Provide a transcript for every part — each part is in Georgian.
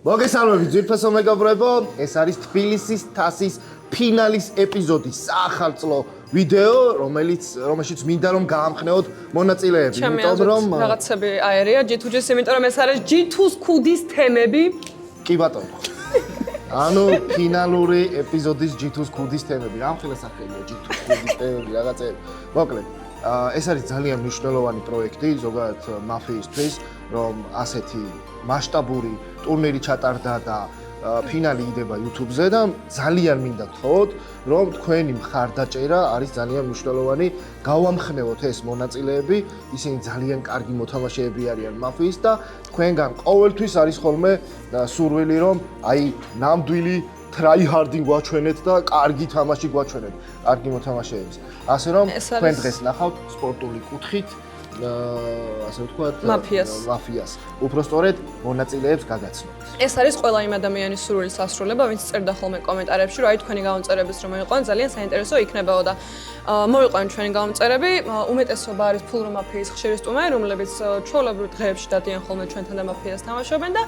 მოგესალმებით ძვირფასო მეგობრებო, ეს არის თბილისის თასის ფინალის ეპიზოდის საახალწლო ვიდეო, რომელშიც მინდა რომ გაამხნეოთ მონაწილეები, იმიტომ რომ რაღაცები აერია G2G-ს, იმიტომ რომ ეს არის G2-ს ქუდის თემები. კი ბატონო. ანუ ფინალური ეპიზოდის G2-ს ქუდის თემები, რამხელა სახელია G2-ს ქუდის თემები, რაღაცები. მოკლედ, ეს არის ძალიან მნიშვნელოვანი პროექტი ზოგადად მაფიისთვის, რომ ასეთი მასშტაბური ტურნირი ჩატარდა და ფინალი იდება YouTube-ზე და ძალიან მინდა გთხოვოთ, რომ თქვენი მხარდაჭერა არის ძალიან მნიშვნელოვანი. გავამხნევოთ ეს მონაწილეები, ისინი ძალიან კარგი მოთამაშეები არიან მაფიის და თქვენგან ყოველთვის არის ხოლმე სურვილი, რომ აი ნამდვილი tryharding გვაჩვენეთ და კარგი თამაში გვაჩვენეთ კარგი მოთამაშეების. ასე რომ თქვენ დღეს ნახავთ სპორტული კუთხით ასე ვთქვათ მაფიას. უფრო სწორედ მონაწილეებს გაგაცნობთ. ეს არის ყველა იმ ადამიანის სურვილის ასრულება, ვინც წერდა ხოლმე კომენტარებში, რომ აი თქვენი გამომწერების რომ მოიყვან, ძალიან საინტერესო იქნებაო და მოიყვან ჩვენი გამომწერები. უმეტესობა არის ფულრო მაფიის ხშირი სტუმრები, რომლებიც ჩვეულებრივ დღეებში დადიან ხოლმე ჩვენთან და მაფიას თამაშობენ და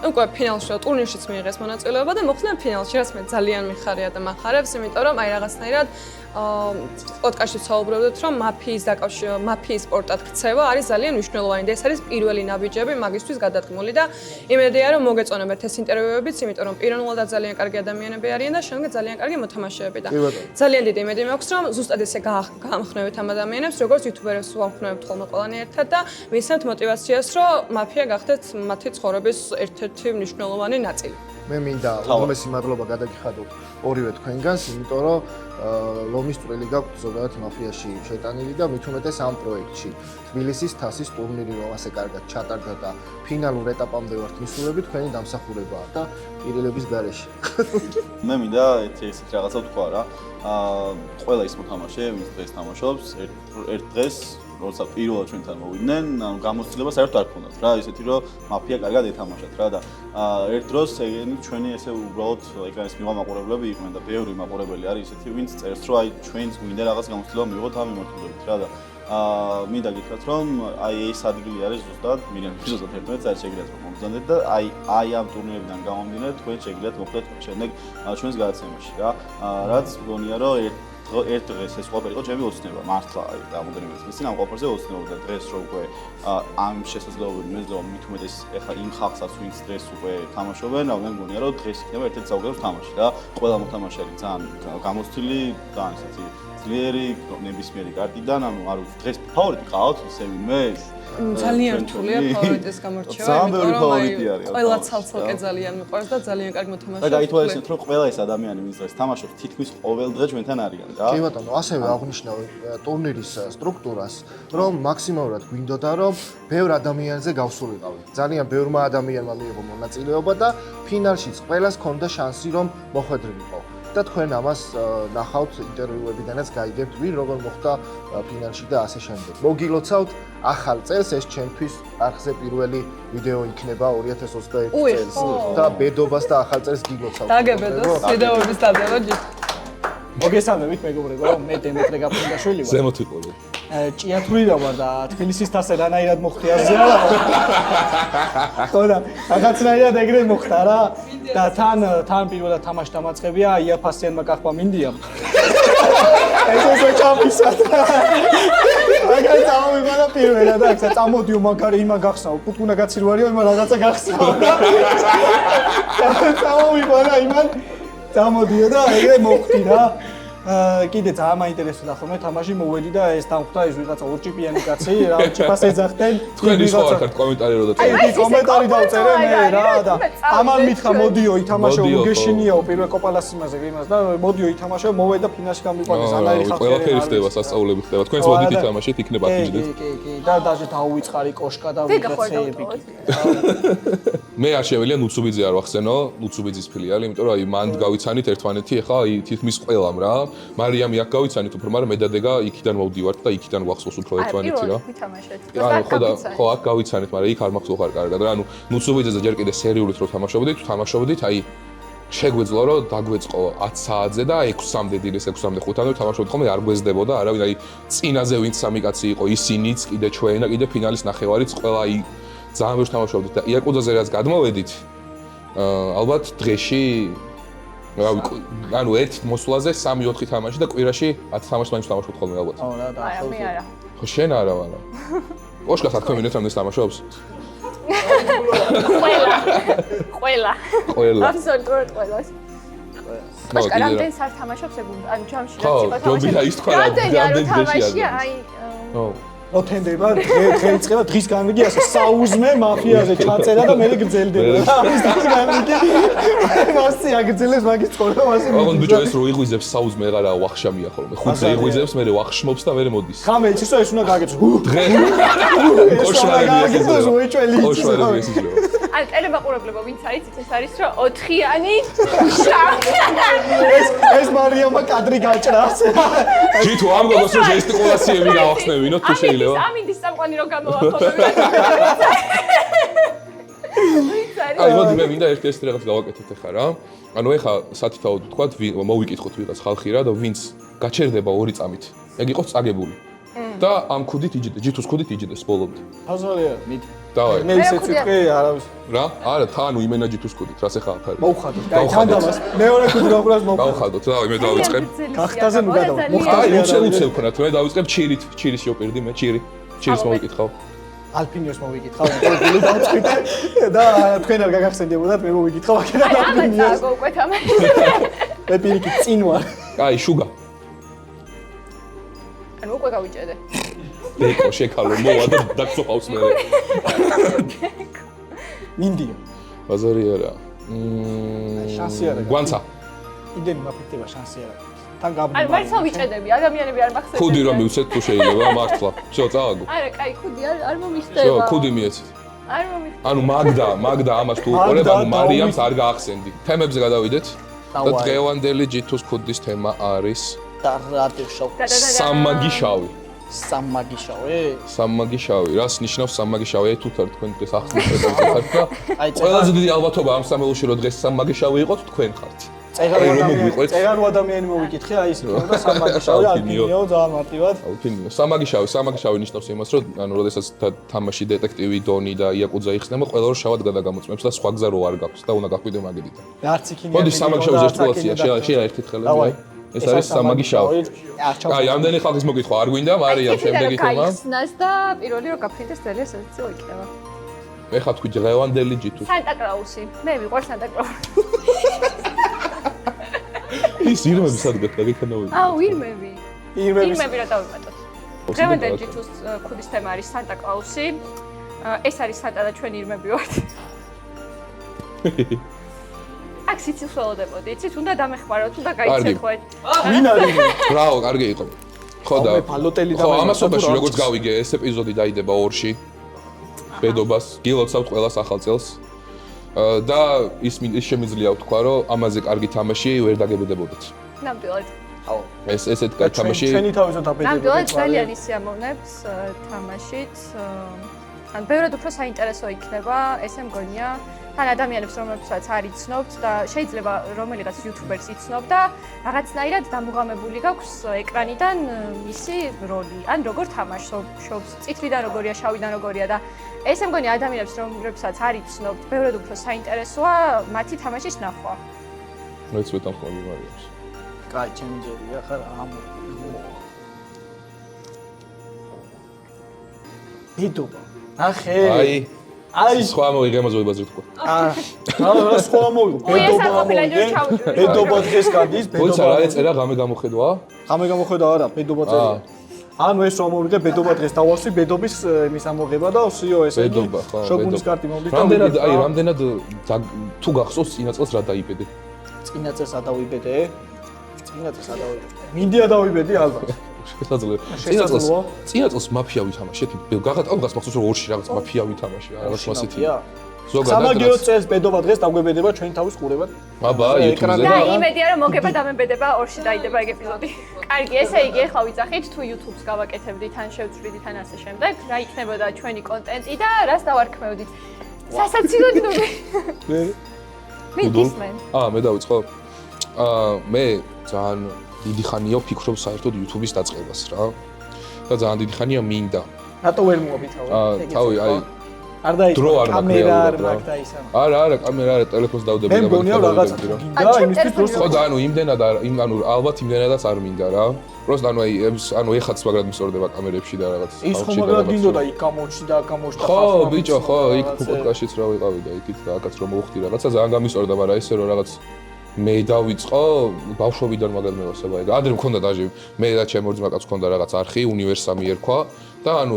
უკვე ფინალში ტურნირშიც მიიღეს მონაწილეობა და მოხდნენ ფინალში, რაც მე ძალიან მიხარია და მახარებს, იმიტომ რომ აი რაღაცნაირად პოდკასტში საუბრობდით, რომ მაფიის სპორტად ქცევა არის ძალიან მნიშვნელოვანი და ეს არის პირველი ნაბიჯები მაგისთვის გადადგმული და იმედია რომ მოგეწონებათ ეს ინტერვიუებიც, იმიტომ რომ პიროვნულად ძალიან კარგი ადამიანები არიან და შემდეგ ძალიან კარგი მოთამაშეები და ძალიან დიდი იმედი მაქვს, რომ ზუსტად ესე გაამხნევით ამ ადამიანებს, როგორც იუთუბერებს ვამხნევებთ ხოლმე ყველანი ერთად და ვისცემთ мотивაციას, რომ მაფია გახდეთ მათი ცხოვრების ერთ-ერთი მნიშვნელოვანი ნაწილი. მე მინდა უმეტესი მადლობა გადაგიხადოთ ორივე თქვენგანს, იმიტომ რომ ლომის წვლილი გაქვთ ზოგადად მაფიაში შეტანილი და მით უმეტეს ამ პროექტში. თბილისის თასის ტურნირი რომ ასე კარგად ჩატარდა და ფინალურ ეტაპამდე ვართ მისულები, თქვენი დამსახურებაა და პირილების გარეშე. მე მინდა ესეთ რაღაცა ვთქვა რა. ყველა ის მოთამაშე, ვინც დღეს თამაშობს, ერთ დღეს როცა პირველად ჩვენთან მოვიდნენ, გამოცდილება საერთოდ არ ქონდათ რა, ისეთი რომ მაფია კარგად ეთამაშათ რა და ერთ დროს ჩვენი ესე უბრალოდ ეკრანის მიღმა მაყურებლები იყვნენ და ბევრი მაყურებელი არის ისეთი, ვინც წერს რომ აი ჩვენს გვინდა რაღაც გამოცდილება მივიღოთ ამ მიმართულებით რა და მინდა გითხრათ რომ აი ეს ადგილი არის ზუსტად მირიან ეპიზოდად ერთმანეთს არ შეგიძლიათ რომ მომგზავნეთ და აი ამ ტურნირებიდან გამომდინარე თქვენ შეგიძლიათ მოხდეთ შემდეგ ჩვენს გადაცემაში რა რაც მგონია რომ ერთ დღეს ეს ყველაფერი იყო ჩემი ოცნება მართლა აი რამოდენიმე წლის წინ ამ ყველაფერზე ოცნებობდა დღეს რო უკვე ამ შესაძლებლობები მეძლა მით უმეტეს ეხლა იმ ხალხსაც ვინც დღეს უკვე თამაშობენ რა მე მგონია რომ დღეს იქნება ერთ-ერთი საუკეთესო თამაში რა ყველა მოთამაშე არის ძალიან გამოცდილი ძალიან ისეთი ძლიერი ნებისმიერი კარტიდან ანუ არ ვიცი დღეს ფავორიტი ყავთ ისე ვინმე ძალიან რთულია ფავორიტის გამორჩევა, იმიტომ რომ ყველა ცალ-ცალკე ძალიან მიყვარს და ძალიან კარგი მოთამაშეა. და გაითვალისწინეთ რომ ყველა ეს ადამიანი ვინც დღეს თამაშობს თითქმის ყოველ დღე ჩვენთან არიან რა. კი ბატონო, ასევე აღნიშნავ ტურნირის სტრუქტურას, რომ მაქსიმალურად გვინდოდა რომ ბევრ ადამიანზე გავსულიყავით. ძალიან ბევრმა ადამიანმა მიიღო მონაწილეობა და ფინალშიც ყველას ჰქონდა შანსი რომ მოხვედრილიყო. და თქვენ ამას ნახავთ ინტერვიუებიდანაც გაიგებთ ვინ როგორ მოხდა ფინალში და ასე შემდეგ. მოგილოცავთ ახალ წელს ეს ჩემთვის არხზე პირველი ვიდეო იქნება 2021 წელს და ბედობას და ახალ წელს გილოცავთ. დაგებედოს ვიდეოების დადება ჯერ. მოგესალმებით მეგობრებო, მე დემეტრე გაფრინდაშვილი ვარ. ზემოთ ვიყოლე. ჭიათურიდან ვარ და თბილისის თასზე რანაირად მოხდი აზია რა. ხო და რაღაცნაირად ეგრე მოხდა რა და თან პირველად თამაში დამაწყებია იაფასიანმა კახვა მინდიამ. ეს ჩამისად. მაგას წამოვიყარა პირველად და წამოდიო მაგარი იმა გახსნაო, პუტკუნა გაცირო იმა რაღაცა გახსნაო. წამოვიყარა იმან წამოდიო და ეგრე მოხდი რა. კიდე ძალიან მაინტერესებდა ხოლმე თამაში მოვედი და ეს დამხვდა ეს ვიღაცა ორჭიპიანი კაცი რა ჭიფას ეძახდნენ თქვენ ის ხარ კომენტარი რო დაწერე აი კომენტარი დავწერე მე რა და ამან მითხრა მოდიო ითამაშო უგეშინიაო პირველ კოპალას იმაზე იმას და მოდიო ითამაშო მოვედა ფინალში გამიყვანეს ანაირი ხალხი ყველაფერი ხდება სასწაულები ხდება თქვენს მოდით ითამაშეთ იქნება აფიჯდეთ კი და დაჟე დაუვიწყარი კოშკა და ვიგაცეები მე არ შემიძლია ნუცუბიძე არ ვახსენო ნუცუბიძის ფილიალი იმიტომ რომ აი მან გავიცანით ერთმანეთი ახლა აი თითქმის ყველამ რა მარიამი აქ გავიცანით უფრო მაგრამ მე და დეგა იქიდან მოვდივართ და იქიდან გვახსოვს უფრო ერთმანეთი რა ხო აქ გავიცანით მაგრამ იქ არ მახსოვს ხარ კარგად რა ანუ ნუცუბიძეზე ჯერ კიდე სერიულით რო თამაშობდით აი შეგვეძლო რომ დაგვეწყო 10 საათზე და 6-მდე დილის 6-მდე 5-მდე თამაშობდით ხოლმე არ გვეზდებოდა არავინ აი წინაზე ვინც სამი კაცი იყო ისინიც კიდე ჩვენ და კიდე ფინალის ნახევარიც ყველა აი ძალიან ბევრს თამაშობდით და იაკუძაზე რაც გადმოვედით ალბათ დღეში ანუ ერთ მოსვლაზე 3-4 თამაში და კვირაში 10 თამაშს მაინც ვთამაშობ ხოლმე ალბათ. აუ რა და აი, მე არა. ხო შენ არა მაგრამ. ოშკა საქმე მინეთამდე თამაშობს? ყველა. ყველა. აბსოლუტურად ყველას. ნუ რამდენ საათს თამაშობს ეგ ანუ ჯამში ხო, რაც იყო ჯობი და ის თქვა რა, რამდენი რამდენი თამაშია დღეში აი ხო. მოთენდება დღე იწყება დღის განრიგი ასე საუზმე მაფიაზე ჩაწერა და მე გრძელდება და ამის დღის განრიგი მასი აგრძელებს მაგის ცხოვრება ასე აღონ ბიჭო ეს რო იღვიძებს საუზმე ეღარა ვახშამია ხოლმე. ხუთზე იღვიძებს, მე ვახშმობს და მე მოდის. ხამე იცისო ეს უნდა გაგეცო დღე ოშვარები ოშვარები ეს იძლევა. ან ტელემაყურებლებო ვინც არის იცის არის რომ 4-იანი შავი ეს მარიამა კადრი გაჭრა ასე ჯითო ამ გოგოს რომ ჟესტიკულაციები გავახსნევინოთ თუ შეიძლება. ამინდის სამყარო რომ გამოვახობები. აი მოდი მე მინდა ერთ-ერთ რაღაც გავაკეთოთ ახლა რა. ანუ ეხა სათითაოდ ვთქვათ, მოვიკითხოთ ვიღაც ხალხი რა და ვინც გაჩერდება 2 წამით. ეგ იყოს წაგებული. და ამ ქუდით იჯდეს, ჯითოს ქუდით იჯდეს ბოლომდე. ფაზარია მით დავაი. მე ისე წიტყვი არავის რა? არა, თან უიმენა ჯითოს ქუდით, რას ეხა აქ არის. მოუხადოთ კაი თანდამას მეორე ქუდი გაყურას მოუხადოთ გავხადოთ, დავაი მე დავიწყებ. გახტაზე ნუ გადავა აი უცებ ვქნათ, მე დავიწყებ ჩირით, ჩირის შევპირდი მე ჩირი. ჩირის მოვიკითხავ. ალპინიოს მოვიკითხავ ყოველი დავწყვიტე და თქვენ არ გაგახსენდებოდათ მე მოვიკითხავ აქედან აი ალპინიოს ამაცა გოკვეთ ამას. მე პირიქით წინ ვარ აი შუგა. ანუ უკვე გავიჭედე. დეკო შეკალო მოვა და დაგწოყავს მე. მინდია ბაზარი არა. შანსი არა გვანცა. იმდენი მაფიქრება შანსი არა თან ანუ გაბრუნდა მაინც ავიჭედები, ადამიანები არ მახსენებენ. ქუდი რომ მივცეთ თუ შეიძლება მართლა. всё წავაგო. არა, კაი, ქუდი არ всё მომიხდება. ქუდი მიეცით. არ მომიხდება. ანუ მაგდა ამას თუ უყურებ, ანუ მარიამს არ გაახსენდი. თემებზე გადავიდეთ. და დღევანდელი ჯითოს ქუდის თემა არის და რატიშო სამაგიშავი. სამაგიშავე სამაგიშავი. რას ნიშნავს სამაგიშავი? თუ თქვენ დღეს ახსნით და აი ყველაზე დიდი ალბათობა ამ სამელოში რომ დღეს სამაგიშავი იყოთ თქვენ ხართ. წეგარო ადამიანი მოვიკითხე აი ეს და სამაგიშავი ალპინიო ძალიან მარტივად ალპინიო სამაგიშავი ნიშნავს იმას რომ ანუ როდესაც თამაში დეტექტივი დონი და იაკუძა იხსნება ყველა რო შავად გადაგამოწმებს და სხვა გზა რო არ გაქვს და უნდა გაყვიდე მაგედიდან. არც იქინია მოდი სამაგიშავის ერთულაცია შეერთეთ ხელები. ეს არის სამაგიშავი. აი ამდენი ხალხის მოკითხვა არ გვინდა მარიამ შემდეგი თემა. გაიხსნას და პირველი რომ გაფრინდეს ძალიან სენსიო იქნება. ეხლა თქვი დღევანდელი ჯითო. სანტა კლაუსი. მე ვიყავ სანტა კლაუსი. ის ირმები სად გაკეთებია? აუ, ირმები. ირმები რა დავიმატოთ. დღევანდელი ჯითოს ქუდის თემა არის სანტა კლაუსი. ეს არის სანტა და ჩვენ ირმები ვართ. აქ სიცილს ველოდებოდი, იცით, უნდა დამეხმაროთ, უნდა გაიცეკვეთ. ვინ არის? ბრავო, კარგი იყო. ხო და ბალოტელი და ხო, ამასობაში როგორც გავიგე, ეს ეპიზოდი დაიდება 2-ში. ბედობას, გილოცავთ ყველას ახალ წელს. და ის შემიძლია ვთქვა, რომ ამაზე კარგი თამაში ვერ დაგებედებოდეთ. ნამდვილად. აუ ესეთ კარგი თამაში ჩვენი თავისოთ აბედები. ნამდვილად ძალიან ისიამოვნებს თამაშით. ან ბევრად უფრო საინტერესო იქნება, ესე მგონია. თან ადამიანებს რომლებსაც არ იცნობთ და შეიძლება რომელიღაც იუთუბერს იცნობ და რაღაცნაირად დამუღამებული გაქვს ეკრანიდან მისი როლი. ან როგორ თამაშობს, წითლიდან როგორია, შავიდან როგორია და ესე მგონია ადამიანებს რომლებსაც არ იცნობთ, ბევრად უფრო საინტერესოა მათი თამაშის ნახვა. მეც ვეთანხმები მარიამს. კაი, ჩემი ჯერია ხარ ამ ბედობა. ახე აი სხვა მოიგემაზოებაზე თქვა. რა სხვა მოიგო ბედობა დღეს გადის ბედობა. მოიცა რა ეწერა ღამე გამოხედვა? ღამე გამოხედვა არა, ბედობა წერია. ანუ ეს რომ მოვიგე ბედობა დღეს დავასვი ბედობის იმის ამოღება და ოსიო ესე ბედობა ხო. შოგუნის კარტი მომდის და რამდენად თუ გახსოვს წინა წელს რა დაიბედე? წინა წელს ადავიბედე? მინდია დავიბედი ალბათ. შესაძლოა. წინა წელს მაფია ვითამაშეთ. გახატავ გასმახსოვს რომ 2-ში რაღაც მაფია ვითამაშე, რაღაც მასეთი. ზოგადად სამაგირო წელს ბედობა დღეს დაგვებედება ჩვენ თავის ყურებად. აბა, YouTube-ზე და იმედია რომ მოგება დამებედება 2-ში დაიდება ეგ ეპიზოდი. კარგი, ესე იგი ახლა ვიძახით თუ YouTube-ს გავაკეთებდით, ან შევწვრიდით, ან ასე შემდეგ, რა იქნებოდა ჩვენი კონტენტი და რას დავარქმევდით. სასაცილოდ ნუ. მიდისმენ. მე დავიწყო. მე ძალიან დიდი ხანია ვფიქრობ საერთოდ YouTube-ის დაწყებას რა. და ძალიან დიდი ხანია მინდა. რატო ვერ მოაბითავე? თავი აი არ დაიწყო დრო არ მაქვს კამერა არ რეალურად რა. მაქვს და ისა. არა, კამერა არა, ტელეფონს დავდები მე და მგონია რაღაც რა. გინდა იმისთვის დროს ხო და ანუ იმდენად ანუ ალბათ იმდენადაც არ მინდა რა. просто ანუ აი ანუ ეხაც მაგრად მისწორდება კამერებში და რაღაც. ის ხომ მაგრად გინდოდა იქ გამოჩი და გამოჩდა ხო, ბიჭო, ხო, იქ პოდკასტშიც რა ვიყავი და იქით რაღაცაც რომ მოვხდი რაღაცა ძალიან გამისწორდა, მაგრამ ესე რომ რაღაც მე დავიწყო ბავშვობიდან მაგალ მევასება ეგ. ადრე მქონდა დაჟე მე და ჩემი ძმაკაც მქონდა რაღაც არხი უნივერსამი ერქვა და ანუ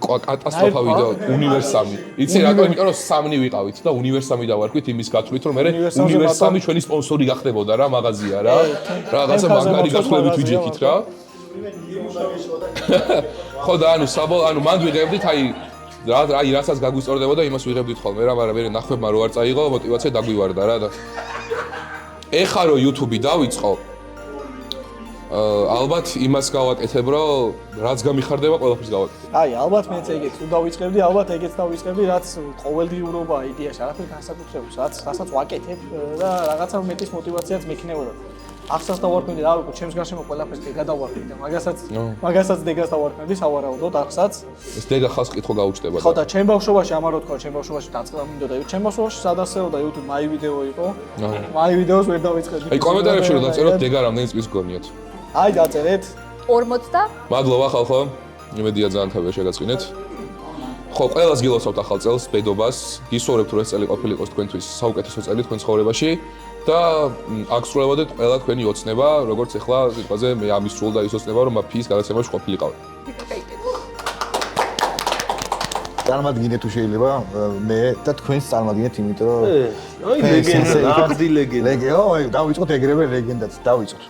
კატასტროფა ვიდეო უნივერსამი. იცი რატო? იმიტომ რომ სამნი ვიყავით და უნივერსამი დავარქვით იმის გათვლით რომ მე უნივერსამი ჩვენი სპონსორი გახდებოდა რა მაღაზია რა. რაღაცა მაგარი გათვლებით ვიჯექით რა. ხო და ანუ ანუ მანდ ვიღებდით აი რასაც გაგვისწორდებოდა იმას ვიღებდით ხოლმე რა, მაგრამ მე ნახვებმა რო არ წაიღო мотиваცია დაგვივარდა რა და ეხა რო YouTube-ი დავიწყო ალბათ იმას გავაკეთებ რომ რაც გამიხარდება ყველაფერს გავაკეთებ. აი, ალბათ მეც ეგეც თუ დავიწყებდი, ალბათ ეგეც დავიწყებდი, რაც ყოველდღიურობა იდეაში არაფერ განსაკუთრებულს, რასაც ვაკეთებ და რაღაცა მეტის мотиваციაც მექნებოდა. ახსას დავარქმევდი, რა ვიცი, ჩემს გარშემო ყველაფერს დეგა დავარქმევდი და მაგასაც დეგას დავარქმევდი, სავარაუდოდ ახსაც. ეს დეგა ხალხს კითხვა გაუჩნდება. ხო და ჩემ ბავშვობაში ამარო თქვა, ჩემ ბავშვობაში დაწყება მინდოდა. ჩემ ბავშვობაში სადასეოდა YouTube My Video იყო. My Videos ვერ დავიწყებდი. აი კომენტარებში რომ დაწეროთ დეგა რამდენი წლის გონიათ. აი დაწერეთ 40 და მადლობა ხალხო. იმედია ძალიან თავია შეგაწყინეთ. ხო, ყველას გილოცავთ ახალ წელს, ბედობას, გისურვებთ რომ ეს წელი ყოფილიყოს თქვენთვის საუკეთესო წელი თქვენ ცხოვრებაში და აგსრულებოდეთ ყველა თქვენი ოცნება, როგორც ახლა სიტყვაზე მე ამის სრულდა ის ოცნება, რომ მაფიის გადაცემაში ყოფილიყავი. წარმოგიდგენთ თუ შეიძლება მე და თქვენს წარმოგიდგენთ, იმიტომ რომ აი ლეგენდა, ნახდი ლეგენდა. აი დავიწყოთ ეგრევე ლეგენდაც, დავიწყოთ.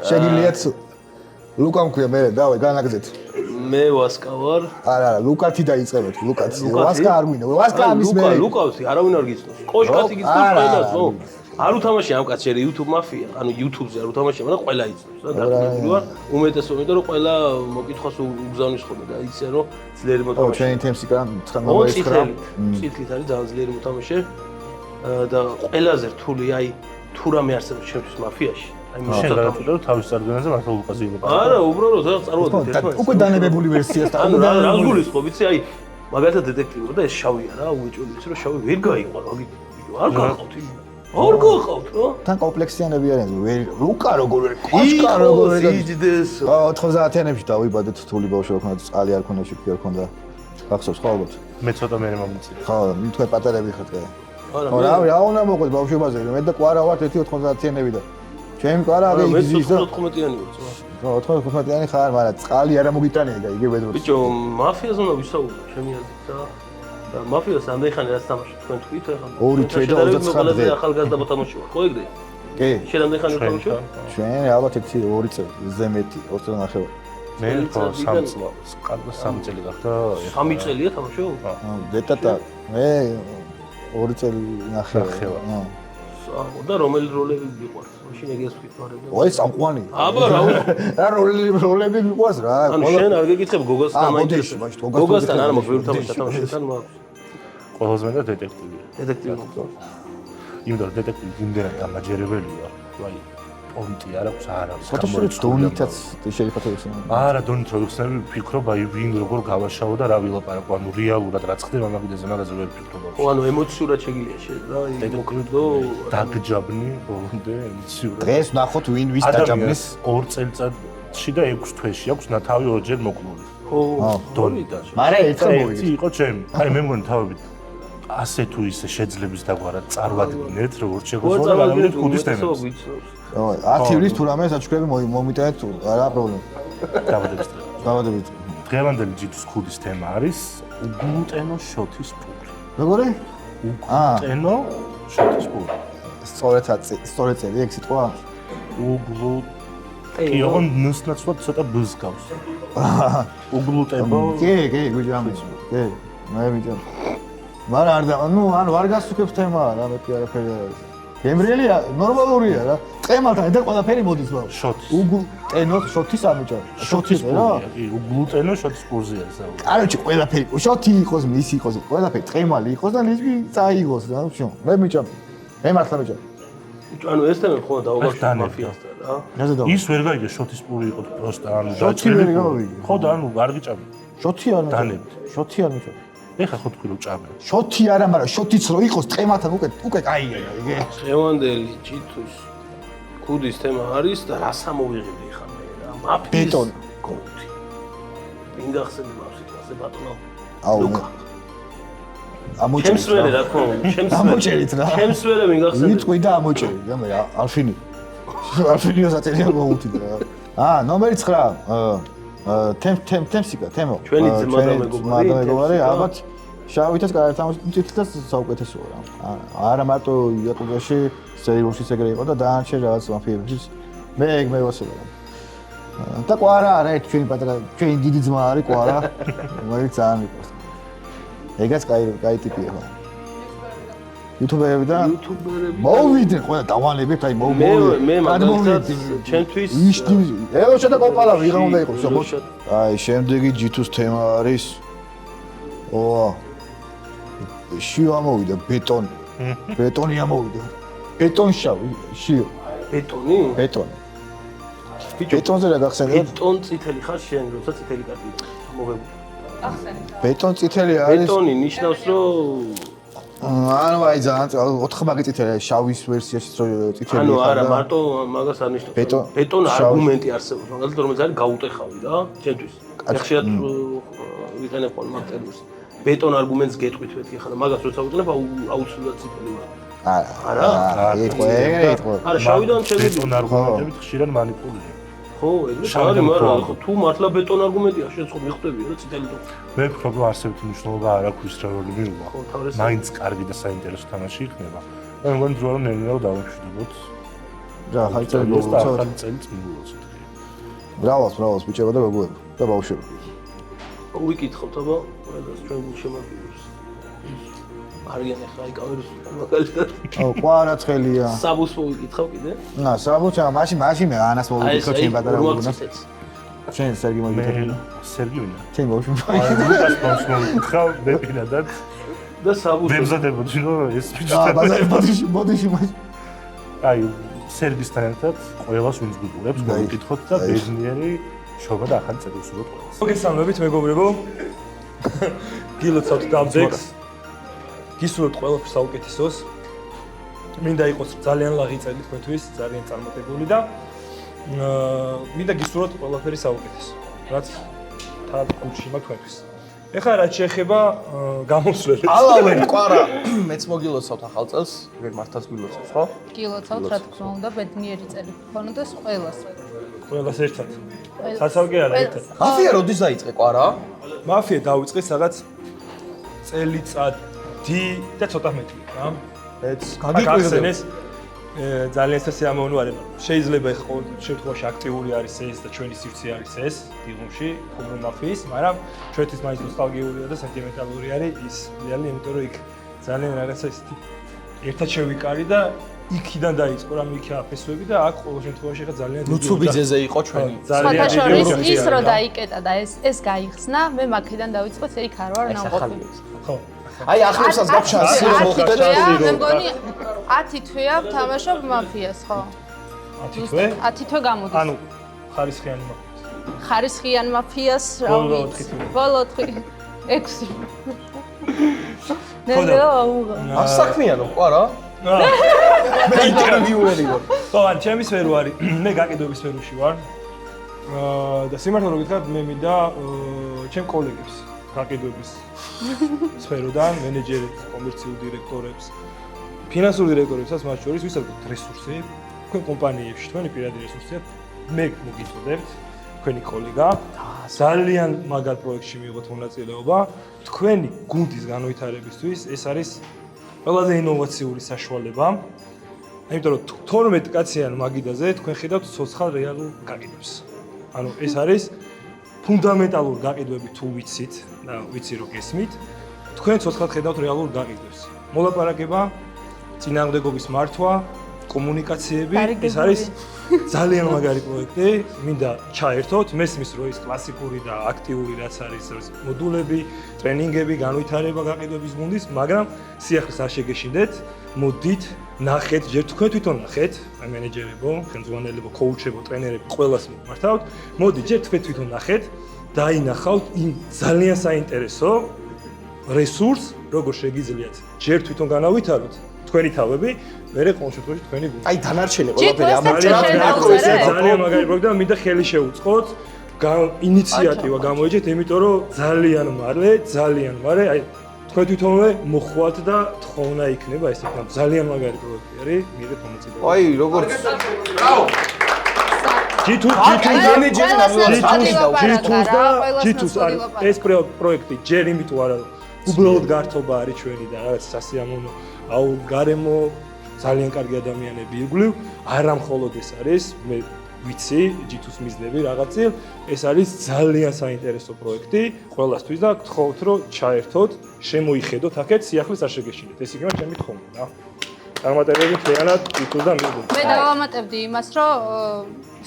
შეგიძლიათ ლუკა მქვია მე, დავай განაგზეთ. მე ვასკა ვარ. არა, ლუკათი დაიწყებეთ, ლუკათი. ვასკა არ მინდა, ვასკა ამის მე. ლუკავსი, არავინ არ გიცნობს. კოშკაცი გიცნობს ყველას, ხო? არ უთამაშია ამ კაცს, YouTube მაფია, ანუ YouTube-ზე არ უთამაშია, მაგრამ ყველა იცნობს რა, დაკმაყოფილი ვარ. უმეტესობა, იმიტომ რომ ყველა მოკითხვას უგზავნის ხოლმე და იციან რომ ძლიერი ო, მოთამაშე. ჩვენი თემსი კან 19 წითლით არის ძალიან ძლიერი მოთამაშე და ყველაზე რთული აი თუ რამე არსებობს ჩემთვის მაფიაში. აი შენ გადაწყვეტე რომ თავის წარდგენაზე მართლა ლუკაზე იყო. არა, უბრალოდ რაღაც წარმოადგენთ ერთმანეთს. უკვე დანებებული ვერსიას და ანუ რა გულისხმობ, იცი, აი მაგალითად დეტექტივი და ეს შავია რა, უეჭველი ის რომ შავი ვერ გაიყვა, არ გახავთ იმ. არ გახავთ რა? თან კომპლექსიანები არიან, ლუკა როგორ ვერ, კოშკა როგორ ვერ. იჯდეს. 90-იანებში დავიბადეთ, თული ბავშვი ხონდა, წყალი არ ქონდა, შიფი არ ქონდა. გახსოვს ხო ალბათ? მე ცოტა მე მომწია. ხო, თქვენ პატარები ხართ კა. არა, ხო, რა უნდა მოყვეთ ბავშვობაზე, მე და კვარა ვართ 90-იანები და ჩემი კვარა მე იგზის და 95-იანი ვარ, ხო? ხო, 95-იანი ხარ, მაგრამ წყალი არა მოგიტანია, იგივე დრო. ბიჭო, მაფიაზე უნდა ვისაუბრო, ჩემი აზრით და მაფიას ამდენი ხანი რაც თამაშობ, თქვენ თქვით ახლა. ორი თვე და 29 დღე. ახალგაზრდა მოთამაშე ვარ, ხო ეგრე? კი, შენ ამდენი ხანი თამაშობ? ჩვენ ალბათ 2 წელი, ზე მეტი, 2 წელი ნახევარი. მე ხო 3 წელს, კარგი 3 წელი გახდა. 3 წელია თამაშობ? დეტატა მე 2 წელი ნახევარი. და რომელი როლები გიყვარს? მაშინ ეგეს ვიტყარებ. ой, სამყვანი. აბა რა რა როლები მიყვარს რა. ანუ შენ არ გეკითხებ გოგოსთან მოდეში, მაშინ გოგოსთან არა მაქვს ვერ თამაშობ თამაშთან მაქვს. ყველაზე მეტად დეტექტივი. დეტექტივი მაქვს. იმიტომ რომ დეტექტივი იმდენად დამაჯერებელია. აი პონტი არ აქვს არა. ფოტოშოპს დონითაც შეიფათებს. არა, დონით რო ხსნები ვფიქრობ, აი ვინ როგორ გავაშავო და რა ვილაპარაკო, ანუ რეალურად რაც ხდება მაგაზე მაგაზე ვერ ვფიქრობ. ხო, ანუ ემოციურად შეგიძლია შენ რა, იმოქმედო დაგჯაბნი ბოლომდე ემოციურად. დღეს ნახოთ ვინ ვის დაჯაბნის 2 წელიწადში და 6 თვეში აქვს ნათავი ორჯერ მოკლული. ხო, დონიტა. მაგრამ ერთხელ მოვიგეთ. იყო ჩემი. აი მე მგონი თავებით ასე თუ ისე შეძლებს დაგვარად წარვადგინეთ როგორც შეგვიძლია და გავიდეთ ქუდის თემებს. ო, 10 ივლისს თუ რამე საჩუქრები მომიტანეთ, არა პრობლემა. დავადებით. დავადებით. დღევანდელი ჯიტოს ქუდის თემა არის უგლუტენო შოთის პური. როგორი? უგლუტენო შოთის პური. სწორედ წელი ეგ სიტყვა? კი, ოღონ ნსნაცვლად ცოტა ბზ გავს. უგლუტენო. კი, გვიჯამის. კი, მე მიჯამ. მაგრამ არ და ნუ ან ვარ გასუქებს თემა რა, მე კი არაფერი არ არის. გემრიელია, ნორმალურია რა. წემალთან და ყველაფერი მოდის ბავშვ. შოთის. უგლუტენო შოთის ამიჯა. შოთის რა? კი, უგლუტენო შოთის პურზე არის საუბარი. კაროჩი ყველაფერი, შოთი იყოს, მისი იყოს, ყველაფერი წემალი იყოს და ლიზბი წაიღოს რა, ვშო. მე მიჯამ. მე მართლა მიჯამ. ანუ ეს თემა ხო დაუგარს მაფიასთან რა. ის ვერ გაიგე შოთის პური იყო პროსტა ანუ შოთი ვერ გავიგე. ხო და ანუ არ გიჭამე. შოთი არ მიჯამ. დანებთ. შოთი არ მიჯამ. ეხა ხო თქვი რომ ჭამე. შოთი არა, მაგრამ შოთიც რო იყოს ტყემათან უკვე კაია იგი. დღევანდელი ჭითუს ქუდის თემა არის და რას ამოვიღებდი ხა მე რა მაფიის ბეტონ. გოუთი. მინდახსენდი მას სიტყვაზე ბატონო. აუ. ამოჭერით. ჩემს ვერე რა თქმა უნდა, ჩემს ვერე. ამოჭერით რა. ჩემს ვერე მინდახსენდი. ვიტყვი და ამოჭერი, გამე არფინი. არფინიოს აწერია გოუთი და. ნომერი 9. თემსიკა, თემო. ჩვენი ძმა და მეგობარი, ალბათ შავითაც კარგად თამაშობს, საუკეთესოა რა. არა მარტო იაკობიაში სერიალშიც ეგრე იყო და დაანჩე რაღაც მაფიებშიც. მე ეგ მევასება. და კვარა არა ერთ ჩვენი პატარა, ჩვენი დიდი ძმა არის კვარა. რომელიც ძალიან მიყვარს. ეგაც კაი ტიპია ხო. იუთუბერები მოვიდნენ ყველა დავალებეთ აი მოვიდნენ მე მაგალითად ჩემთვის ეო შედა კოპალა ვიღა უნდა იყოს ხო აი შემდეგი G2-ს თემა არის შიო ამოვიდა ბეტონი ამოვიდა ბეტონშავი შიო ბეტონი ბეტონზე რა გახსენდა ბეტონ წითელი ხარ შენ როცა წითელი კარტი მოგებული ბეტონ წითელი არის ბეტონი ნიშნავს რომ ანუ აი ძალიან 4 მაგი წითელი შავის ვერსიაშიც რო წითელი ანუ არა მარტო მაგას არ ნიშნავს ბეტონ არგუმენტი არსებობს მაგალითად რომელიც არის გაუტეხავი რა ჩემთვის ხშირად ვიყენებ ხოლმე მაგ ტერმინს ბეტონ არგუმენტს გეტყვით მეთქი ხარა მაგას როცა ვიყენებ აუცილებლად წითელი ვარ არა არა შავიდან შემიძლია ბეტონ არგუმენტებით ხშირად манипуლირებ ხო ეგრე არის მაგრამ თუ მართლა ბეტონ არგუმენტია შენ ხო მიხვდები რა წითელი თუ მე ვფიქრობ რომ არსებითი მნიშვნელობა არ აქვს რა როლი მიუღვა მაინც კარგი და საინტერესო თამაში იქნება მე მგონი ძრო რომ ნელ-ნელა დავამშვიდობოთ რა ხალხი ახალი წელიც მიულოცოთ ბრავალს ბიჭება და გოგოები და ბავშვები ვიკითხოთ აბა ყველას ჩვენ გულშემატკივრებს არიან ახლა აი კამერას მაგალითად აუ ყვარა ცხელია საბუს მოვიკითხავ კიდე საბუჩა მაშინ მე ანას მოვიკითხავ ჩემ პატარა გოგონას შენ სერგი მოვიკითხავ სერგი ვინა ჩემ ბავშვი ლუკას ბავშვს მოვიკითხავ მე პირადად და საბუს ვემზადებოდი რომ ეს ბოდიში აი სერგისთან ერთად ყველას ვინც გიყურებს მოვიკითხოთ და ბერძნიერი შობა და ახალი წელი უსურვოთ ყველას მოგესალმებით მეგობრებო გილოცავთ დამძეგს გისურვებთ ყველაფერს საუკეთესოს. მინდა იყოს ძალიან ლაღი წელი თქვენთვის, ძალიან წარმატებული და მინდა გისურვებთ ყველაფერი საუკეთესო. რაც თან გულში მაქვს თქვენთვის. ეხლა რაც შეეხება გამოსვლელებს. ალავენ კვარა მეც მოგილოცავთ ახალ წელს, ვერ მართაც გილოცავთ, ხო? გილოცავთ რა თქმა უნდა, ბედნიერი წელი გქონდეს ყველას. ყველას ერთად. სასალგე არა ერთად. მაფია როდის დაიწყე კვარა? მაფია დაიწყე რაღაც წელიწად და ცოტა მეტი რა. ეს გაგიკვირდეს ძალიან სასიამოვნოა. შეიძლება ხო ყოველ შემთხვევაში აქტიური არის ეს და ჩვენი სივრცე არის ეს დიღუმში, ხუმრო მაფიის, მაგრამ ჩვენთვის მაინც ნოსტალგიურია და სენტიმენტალური არის ის რეალი, იმიტომ რომ იქ ძალიან რაღაცა ისეთი ერთად შევიკარი და იქიდან დაიწყო რა მიქა აფესვები და აქ ყოველ შემთხვევაში ხა ძალიან ლუცუბიძეზე იყო ჩვენი. ძალიან დიდი ის რო დაიკეტა და ეს გაიხსნა, მე მაქედან დავიწყოთ იქ არ ვარ ნამყოფი. ხო აი ახლებსაც გაფშანს სირო მოხდა და მე მგონი 10 თვეა ვთამაშობ მაფიას, ხო? 10 თვე? 10 თვე გამოდის. ანუ ხარისხიანი მაფიას. ხარისხიან მაფიას, რა ვიცი. ბოლო 6. ნელა აუღა. ასაქმიანო ყვარა? მე ინტერვიუერი ვარ. ხო, ან ჩემი სფერო არის. მე გაყიდვების სფეროში ვარ. და სიმართლე რომ გითხრათ, მე მინდა ჩემ კოლეგებს გაყიდვების სფეროდან მენეჯერებს, კომერციულ დირექტორებს, ფინანსურ დირექტორებსაც მათ შორის ვისაც რესურსი, თქვენ კომპანიებში, თქვენი პირადი რესურსია, მე მოგიწოდებთ, თქვენი კოლეგა, ძალიან მაგარ პროექტში მიიღოთ მონაწილეობა, თქვენი გუნდის განვითარებისთვის ეს არის ყველაზე ინოვაციური საშუალება. იმიტომ რომ 12 კაციან მაგიდაზე თქვენ ხედავთ ცოცხალ რეალურ გაყიდვებს. ანუ ეს არის ფუნდამენტალური გაყიდვები თუ ვიცით და ვიცი რომ გესმით, თქვენ ცოცხლად ხედავთ რეალურ გაყიდვებს. მოლაპარაკება, წინააღმდეგობის მართვა, კომუნიკაციები, ეს არის ძალიან მაგარი პროექტი. მინდა ჩაერთოთ, მესმის რომ ის კლასიკური და აქტიური რაც არის მოდულები, ტრენინგები, განვითარება გაყიდვების გუნდის, მაგრამ სიახლეს არ შეგეშინდეთ. მოდით, ნახეთ, ჯერ თქვენ თვითონ ნახეთ, აი მენეჯერებო, ხელმძღვანელებო, კოუჩებო, ტრენერები, ყველას მოვმართავთ. მოდით, ჯერ თქვენ თვითონ ნახეთ, დაინახავთ იმ ძალიან საინტერესო რესურს, როგორ შეგიძლიათ ჯერ თვითონ განავითაროთ თქვენი თავები, მერე ყოველ შემთხვევაში თქვენი გუნდი. აი დანარჩენი ყველაფერი ძალიან მაგარი პროექტი და მინდა ხელი შეუწყოთ. ინიციატივა გამოიჭეთ, იმიტომ რომ ძალიან მარე, აი თქვენ თვითონვე მოხვალთ და თხოვნა იქნება ეს იქნება ძალიან მაგარი პროექტი არის, მიიღეთ მონაწილეობა. აი როგორც ჯითუს ეს პროექტი ჯერ იმით არ არის, უბრალოდ გართობა არის ჩვენი და რაღაც სასიამოვნო, აუ გარემო ძალიან კარგი ადამიანები ირგვლივ, არა მხოლოდ ეს არის, მე ვიცი ჯითუს მიზნები რაღაცი, ეს არის ძალიან საინტერესო პროექტი ყველასთვის და გთხოვთ რომ ჩაერთოთ, შემოიხედოთ აქეთ, სიახლეს არ შეგეშინეთ. ეს იქნება ჩემი თხოვნა რა. წარმატებები მთლიანად ჯითუს და მის. მე დავამატებდი იმას, რომ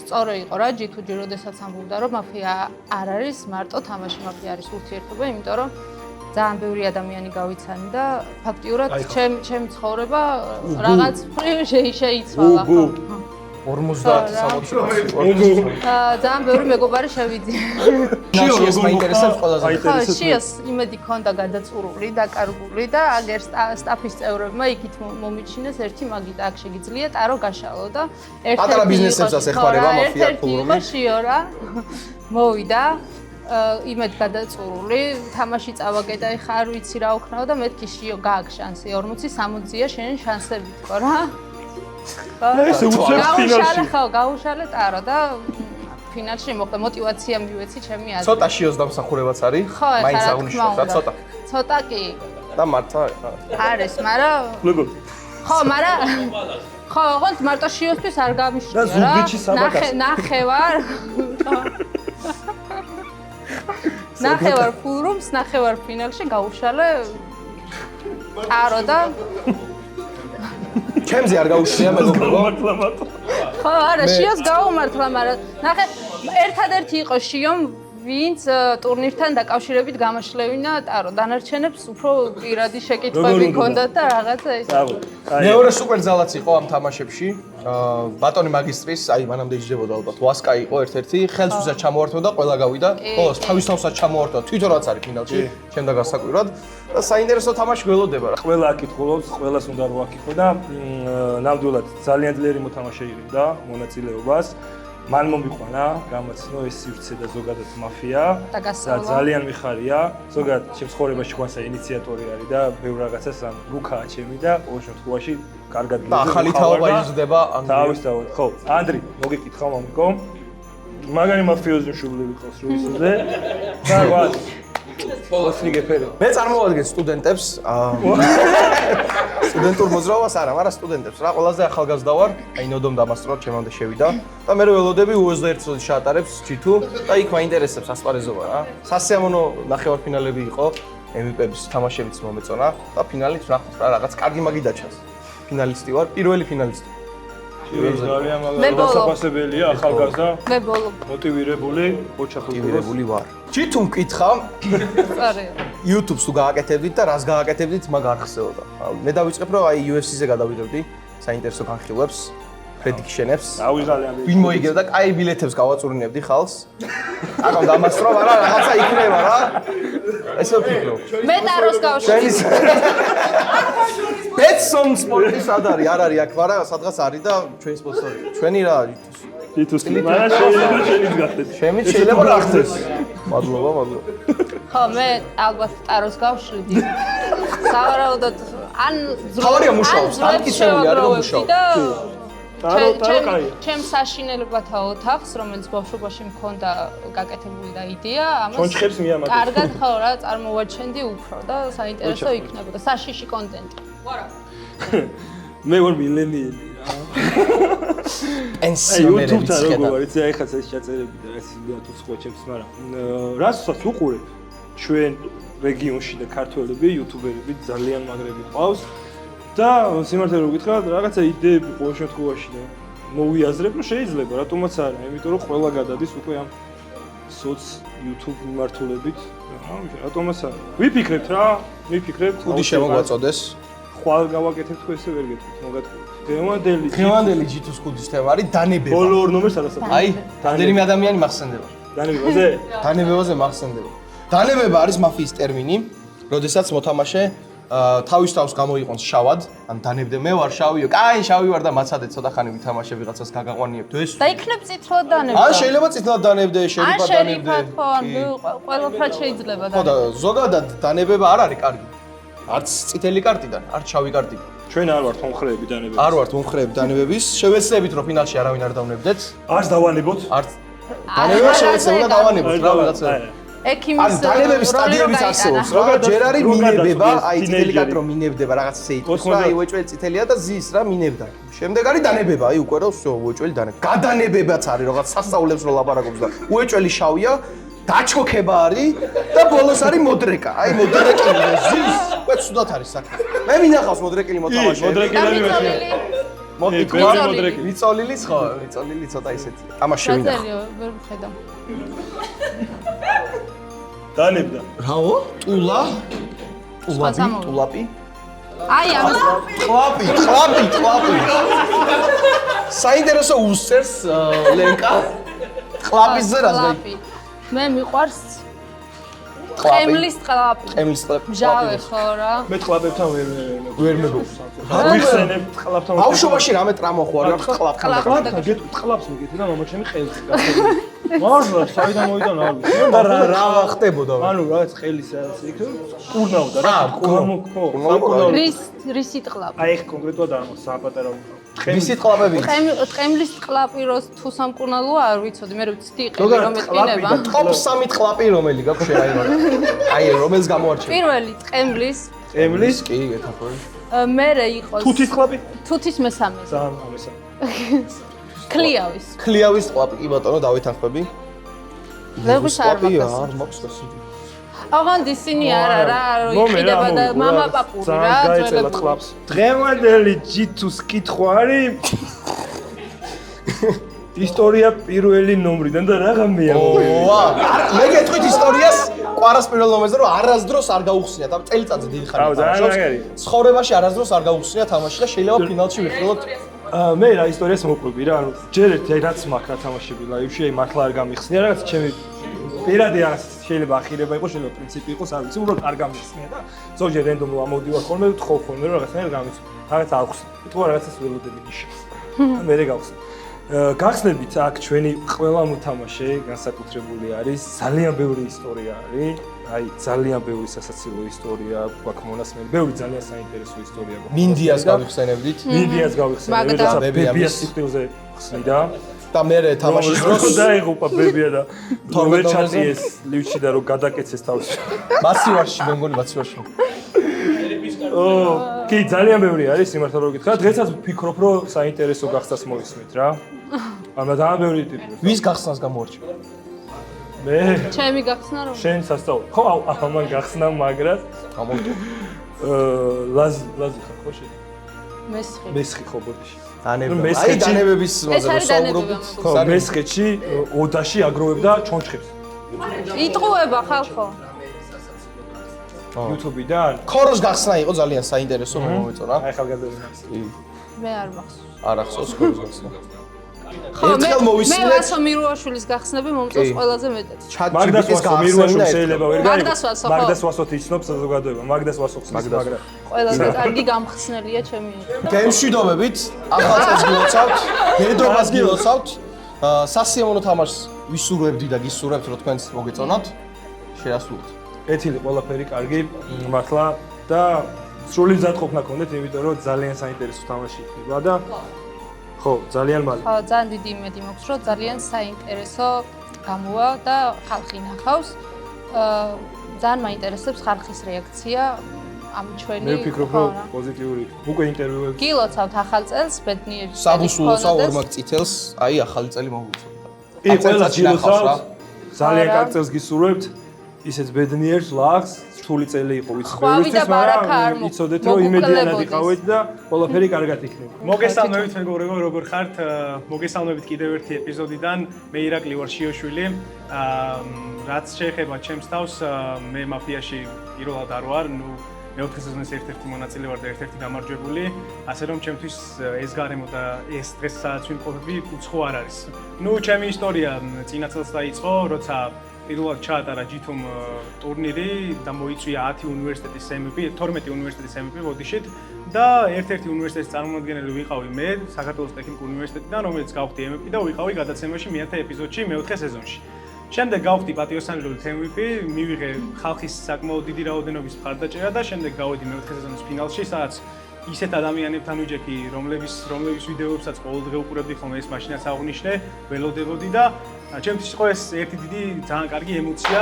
სწორი იყო რა ჯითუ ჯერ როდესაც ამბობდა რომ მაფია არ არის მარტო თამაში, მაფია არის ურთიერთობა, იმიტომ რომ ძალიან ბევრი ადამიანი გავიცანი და ფაქტიურად ჩემი ცხოვრება რაღაც შეიცვალა ხო. 50-60 ძალიან ბევრი მეგობარი შევიძინა. შიოს მაინტერესებს ყველაზე. ხო, შიოს იმედი ქონდა გადაწურული და კარგული და აგერ სტაფის წევრებმა იქით მომიჩინეს ერთი მაგით აქ შეგიძლია ტარო გაშალო და ერთ-ერთი პატარა ბიზნესებსაც ეხმარება მაფია ფულუმი. შიო რა. მოვიდა იმედ გადაწურული, თამაში წავაკეტა, ეხა არ ვიცი რა უქნაო და მეთქი შიო გააკ შანსი 40-60-ია შენ შანსები თქო რა. ეს უცებ ფინალში. გაუშალე ტარო და ფინალში მოხდა мотиваცია მივეცი ჩემი აზრით. ცოტა შიოს დამსახურებაც არის, მაინც აღნიშნავს რა ცოტა. ცოტა კი. და მართა არის, მაგრამ როგორ? ხო, მაგრამ ხო, ოღონდ მარტო შიოსთვის არ გამიშლია რა. და ზუგდიდში საბაკას. ნახევარ. ნახევარ ფულრუმს, ნახევარ ფინალში გაუშალე ტარო და ჩემზე არ გაუშვია მეგობრებო. ხო, არა, შიოს გაუმართლა, მაგრამ ნახე, ერთადერთი იყო შიომ, ვინც ტურნირთან დაკავშირებით გამაშლევინა ტარო. დანარჩენებს უფრო პირადი შეკითხვები ჰქონდათ და რაღაცა ეს. მეორეს უკვე ძალაც იყო ამ თამაშებში. ბატონი მაგისტრის, აი მანამდე იჯდებოდა ალბათ. ვასკა იყო ერთ-ერთი, ხელსვისაც ჩამოართვა და ყველა გავიდა. ხოლოს თავის თავსაც ჩამოართვა, თვითონაც არის ფინალში, შემდგარ გასაკვირად. და საინტერესო თამაში გველოდება რა. ყველა აკითხულობს, ყველას უნდა რომ აკითხო და ნამდვილად ძალიან ძლიერი მოთამაშე იღებდა მონაწილეობას. მან მომიყვანა გამაცნო ეს სივრცე და ზოგადად მაფია და ძალიან მიხარია. ზოგადად ჩემს ცხოვრებაში ყვანსა ინიციატორი არის და ბევრ რაღაცას ამ ლუკაა ჩემი და ყოველ შემთხვევაში კარგად და ახალი თაობა იზრდება თავისთავად. ხო, ანდრი, მოგეკითხა მამიკო. მაგარი მაფიოზი მშობლები ყავს რო ისე და ვარ ხოლოს ნიგეფერო. მე წარმოვადგენ სტუდენტებს, სტუდენტურ მოძრაობას არა, მაგრამ სტუდენტებს რა, ყველაზე ახალგაზრდა ვარ, აი ნოდომ დამასწრო, ჩემამდე შევიდა და მე ველოდები U21 წუთი ჩაატარებს G2 და იქ მაინტერესებს ასპარეზობა რა. სასიამოვნო ნახევარფინალები იყო, MVP-ების თამაშებიც მომეწონა და ფინალით ნახოთ რა, რაღაც კარგი მაგი დაჩანს. ფინალისტი ვარ, პირველი ფინალისტი. ძალიან მაგარი დასაფასებელია ახალგაზრდა. მე ბოლო. მოტივირებული, ოჩახური. მოტივირებული ვარ. G2 მკითხა. წარია. YouTube-ს თუ გააკეთებდით და რას გააკეთებდით, მაგ არ ხსეოდა. მე დავიწყებ რომ აი UFC-ზე გადავიდოდი საინტერესო განხილვებს, prediction-ებს. ვინ მოიგებდა, კაი ბილეთებს გავაწურინებდი ხალხს. აკამ დამასწრო, არა რაღაცა იქნება რა. ესე ვფიქრობ. მე ტაროს გავშლი. Betson სპორტი სად არის? არ არის აქ, მაგრამ სადღაც არის და ჩვენი სპონსორი. ჩვენი რა G2-ს მაგრამ შეიძლება გახდეს. შემით შეიძლება გახდეს. მადლობა, მადლობა. ხო, მე ალბათ ტაროს გავშლიდი. სავარაუდოდ ან თავარია მუშაობს, დამკიცრებული არის რომ მუშაობს. ტარო კაია. ჩემ საშინელებათა ოთახს, რომელიც ბავშვობაში მქონდა გაკეთებული და იდეა, ამას ჩონჩხებს მიამატებს. კარგად ხო რა, წარმოვაჩენდი უფრო და საინტერესო იქნებოდა. საშიში კონტენტი. მე ვარ მილენიელი რა. პენსიონერები YouTube-თან როგორ არის, აი ხაც ეს ჩაწერები და ეს თუ სხვა ჩემს, მაგრამ რასაც უყურებ ჩვენ რეგიონში და ქართველები, YouTuber-ები ძალიან მაგრები ყავს და სიმართლე რომ გითხრათ, რაღაცა იდეები ყოველ შემთხვევაში და მოვიაზრებ, რომ შეიძლება, რატომაც არა, იმიტომ რომ ყველა გადადის უკვე ამ soc YouTube მიმართულებით, რატომაც არა. ვიფიქრებთ რა, ვიფიქრებთ. უდი შემოგვაწოდეს. ხვალ გავაკეთებთ ხო ესე ვერ გეტყვით, მოგატყვით. დღევანდელი G2-ს კუდის თემა არის დანებება. ბოლო ორ ნომერს არასდროს. აი, რამდენიმე ადამიანი მახსენდება. დანებებაზე? დანებებაზე მახსენდება. დანებება არის მაფიის ტერმინი. როდესაც მოთამაშე თავის თავს გამოიყენს შავად, ან დანებდე მე ვარ შავიო, კაი შავი ვარ და მაცადე ცოტა ხანი ვითამაშე ვიღაცას გაგაყვანიებ თუ ეს. და იქნებ წითლად დანებდა. ან შეიძლება წითლად დანებდე, შერიფად დანებდე. ან შერიფად ხო, ან ყველაფრად შეიძლება ხო და ზოგადად დანებება არ არის კარგი. არც წითელი კარტიდან, არც შავი კარტიდან. ჩვენ არ ვართ მომხრეები დანებების. არ ვართ მომხრეები დანებების. შევეცდებით რომ ფინალში არავინ არ დავნებდეთ. არც დავანებოთ. არც დანებება შევეცდებით დავანებოთ რა ვიღაცა. ექიმის ან დანებების სტადიებიც არსებობს რა. ჯერ არის მინებება, აი წითელი კარტი რომ მინებდება რაღაც სეიტს რა, აი უეჭველი წითელია და ზის რა მინებდა. შემდეგ არის დანებება, აი უკვე რა всё უეჭველი დანებება. გადანებებაც არის რაღაც სასწაულებს რო ლაპარაკობს და უეჭველი შავია. დაჩოქება არის და ბოლოს არის მოდრეკა. აი მოდრეკილი ზის, უკვე ცუდად არის საქმე. მე მინახავს მოდრეკილი მოთამაშე. მოდრეკილები ვეშე. მოდრეკილი. მიწოლილის ხო, მიწოლილი ცოტა ისეთია. თამაში შევინახო. რაზელიო, ვერ ვხედავ. დანებდა. რაო? ტულა? ტულაპი? აი ამ კლაპი. საინტერესო უსწერს ლენკა. კლაპიზე რას გაი? მე მიყვარს ყემლის ყლაპი. ყემლის ყლაპი. მჟავე ხო რა. მე ყლაპებთან ვერ მეგობ. ვიხსენებ ყლაპთან. ბავშვობაში რამე ტრამო ხო არა ყლაპთან. ყლაპთან გეტყვით ყლაპს მიგეთი და მამაჩემი ყელს გასაგები. მართლა საიდან მოიდან არ ვიცი. და რა ხდებოდა? ანუ რაღაც ყელის რაღაც იქ კურნავდა რა. კურნავდა. რისით ყლაპი? აი ეს კონკრეტულად არ მოხდა საპატარო. რისით ყლაპები? ყემლის ყლაპი როს თუ სამკურნალოა არ ვიცოდი, მე ვიცი ყელი რომ ეტყინება. ტოპ 3 ყლაპი რომელი გაქვს შენ აი რომელს გამოარჩევ? პირველი ყემლის. ყემლის? კი, ეთახო. მერე იყოს. თუთის ყლაპი? თუთის მესამე. ძალიან ამესა. ქლიავის. ქლიავის ყლაპი, კი ბატონო, დავეთანხმები. ლეგუს არ მაქვს. არ მაქვს გასული. აღანდი ისინი არა რა, რომ იყიდება და мама პაპური რა, გაეცელა ყლაპს. დღევანდელი ჯითუს კითხვა არის ისტორია პირველი ნომრიდან და რაღა მეა. მე გეტყვით ისტორიას ყვარას პირველ ნომერზე რომ არასდროს არ გაუხსნიათ, ამ წელიწადზე დიდი ხანი თამაშობს. ცხოვრებაში არასდროს არ გაუხსნია თამაში და შეიძლება ფინალში ვიხილოთ. მე რა ისტორიას მოყვები რა, ანუ ჯერ ერთი რაც მაქვს რა თამაშები ლაივში, აი მართლა არ გამიხსნია რაღაც ჩემი პირადი რაღაც შეიძლება ახირება იყოს, შეიძლება პრინციპი იყოს, არ ვიცი, უბრალოდ არ გამიხსნია და ზოგჯერ რენდომულად ამოვდივარ ხოლმე, ვთხოვ ხოლმე რომ რაღაცნაირად გამიცნო. რაღაც აუხსნი. თქო რაღაცას ველოდები ნიშნავს. მე გავხსნი. გახსნებით აქ ჩვენი ყველა მოთამაშე განსაკუთრებული არის, ძალიან ბევრი ისტორია არის. აი ძალიან ბევრი სასაცილო ისტორია გვაქვს მონასმენი, ბევრი ძალიან საინტერესო ისტორია გვაქვს. მინდიას გავიხსენებდით. მინდიას გავიხსენებდით, როცა ბებიას სიკვდილზე ხსნიდა. და მე თამაშის დროს დაიღუპა ბებია და თორმე ჩატიეს ლივში და რომ გადაკეცეს თავს. მაცივარში, მე მგონი მაცივარში. კი, ძალიან ბევრი არის, სიმართლე რომ გითხრათ. დღესაც ვფიქრობ, რომ საინტერესო გახსნას მოისმით რა. ანუ ძალიან ბევრი ტიპი. ვის გახსნას გამოარჩევ? მე ჩემი გახსნა რომ შენ სასწაული. ხო, ამან გახსნა, მაგრამ გამოვიდე. ლაზი ხარ ხო შენ? მესხი. მესხი ხო ბოდიში. დანებები. აი დანებების მასე რომ საუბრობთ. ხო, მესხეთში ოდაში აგროვებდა ჩონჩხებს. იტყუება ხალხო. YouTube-დან. ქოროს გახსნა იყო ძალიან საინტერესო მომეწონა. აი ხალხადები. მე არ მახსოვს. არ ახსოვს ქოროს გახსნა. ერთხელ მოვისმინეთ. მე ვასო მირულაშვილის გახსნები მომწონს ყველაზე მეტად. მაგდას ვასო მირულაშვილი შეიძლება ვერ გაიგო. მაგდას ვასო ხო? მაგდას ვასოთ იცნობს საზოგადოება. მაგდას ვასო ხსნის მაგრამ. ყველაზე კარგი გამხსნელია ჩემი. გემშვიდობებით, ახალ წელს გილოცავთ, დედობას გილოცავთ. სასიამოვნო თამაშს ვისურვებდი და გისურვებთ რომ თქვენს მოგეწონათ. შეასრულოთ. ეთილი ყველაფერი კარგი, მართლა და სრული მზადყოფნა გქონდეთ, იმიტომ რომ ძალიან საინტერესო თამაში იქნება და ხო, ძალიან მალე. ხო, ძალიან დიდი იმედი მაქვს, რომ ძალიან საინტერესო გამოვა და ხალხი ნახავს. ძალიან მაინტერესებს ხალხის რეაქცია ამ ჩვენი. მე ვფიქრობ, რომ პოზიტიური. უკვე ინტერვიუები. გილოცავთ ახალ წელს, ბედნიერი. საგუსულოცა ორმაგ წითელს, აი ახალი წელი მოგვიწევთ. კი, ყველა გილოცავთ. ძალიან კარგ წელს გისურვებთ. ისეც ბედნიერს ლახს, რთული წელი იყო ვიცი ბევრისთვის, მაგრამ იცოდეთ რომ იმედიანად იყავით და ყველაფერი კარგად იქნება. მოგესალმებით მეგობრებო, როგორ ხართ? მოგესალმებით კიდევ ერთი ეპიზოდიდან. მე ირაკლი ვარ შიოშვილი. რაც შეეხება ჩემს თავს, მე მაფიაში პირველად არ ვარ, მეოთხე სეზონის ერთ-ერთი მონაწილე ვარ და ერთ-ერთი გამარჯვებული, ასე რომ ჩემთვის ეს გარემო და ეს დღეს სადაც ვიმყოფები უცხო არ არის. ჩემი ისტორია წინა წელს დაიწყო, როცა პირველად ჩაატარა G2-მ ტურნირი და მოიწვია 10 უნივერსიტეტის MVP, 12 უნივერსიტეტის MVP ბოდიშით და ერთ-ერთი უნივერსიტეტის წარმომადგენელი ვიყავი მე, საქართველოს ტექნიკურ უნივერსიტეტიდან, რომელიც გავხდი MVP და ვიყავი გადაცემაში მეათე ეპიზოდში, მეოთხე სეზონში. შემდეგ გავხდი პატიოსანჯულით MVP, მივიღე ხალხის საკმაოდ დიდი რაოდენობის მხარდაჭერა და შემდეგ გავედი მეოთხე სეზონის ფინალში, სადაც ისეთ ადამიანებთან ვიჯექი, რომლების ვიდეოებსაც ყოველდღე უყურებდი ხოლმე, ეს მაშინაც აღვნიშნე, ველოდებოდი და ჩემთვის იყო ეს ერთი დიდი ძალიან კარგი ემოცია,